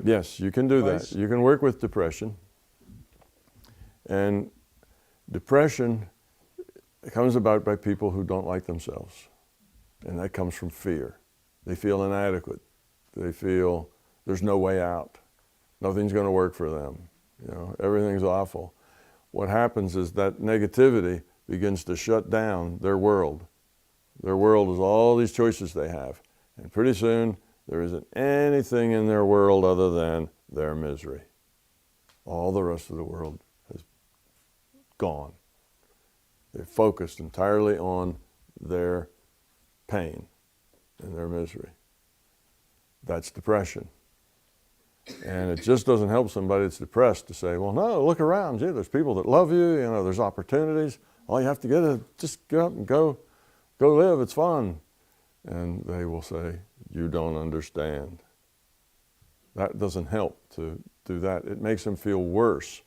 Yes, you can do advice? that. You can work with depression. And depression comes about by people who don't like themselves. And that comes from fear. They feel inadequate. They feel there's no way out. Nothing's going to work for them. You know, everything's awful. What happens is that negativity begins to shut down their world. Their world is all these choices they have. And pretty soon, there isn't anything in their world other than their misery. All the rest of the world has gone. They're focused entirely on their pain and their misery. That's depression. And it just doesn't help somebody that's depressed to say, well, no, look around you. There's people that love you. You know, there's opportunities. All you have to get is just get up and go live. It's fun. And they will say, you don't understand. That doesn't help to do that. It makes them feel worse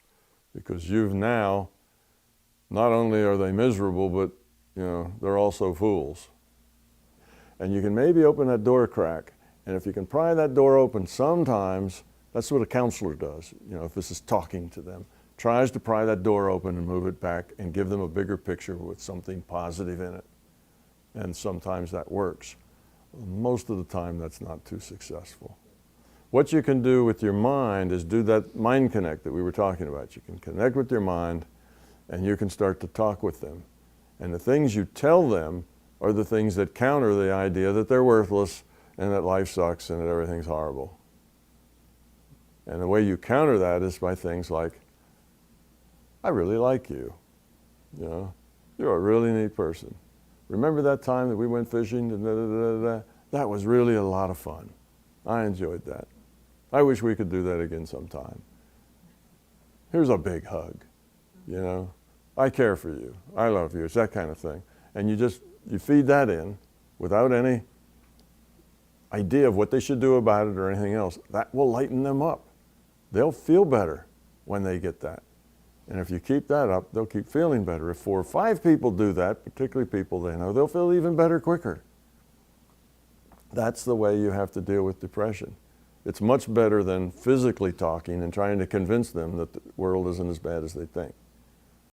because you've now, not only are they miserable, but you know, they're also fools. And you can maybe open that door crack. And if you can pry that door open sometimes, that's what a counselor does. You know, if this is talking to them, tries to pry that door open and move it back and give them a bigger picture with something positive in it. And sometimes that works. Most of the time, that's not too successful. What you can do with your mind is do that mind connect that we were talking about. You can connect with your mind and you can start to talk with them. And the things you tell them are the things that counter the idea that they're worthless and that life sucks and that everything's horrible. And the way you counter that is by things like, I really like you. You know, you're a really neat person. Remember that time that we went fishing? That was really a lot of fun. I enjoyed that. I wish we could do that again sometime. Here's a big hug. You know, I care for you. I love you. It's that kind of thing. And you feed that in without any idea of what they should do about it or anything else. That will lighten them up. They'll feel better when they get that. And if you keep that up, they'll keep feeling better. If 4 or 5 people do that, particularly people they know, they'll feel even better quicker. That's the way you have to deal with depression. It's much better than physically talking and trying to convince them that the world isn't as bad as they think.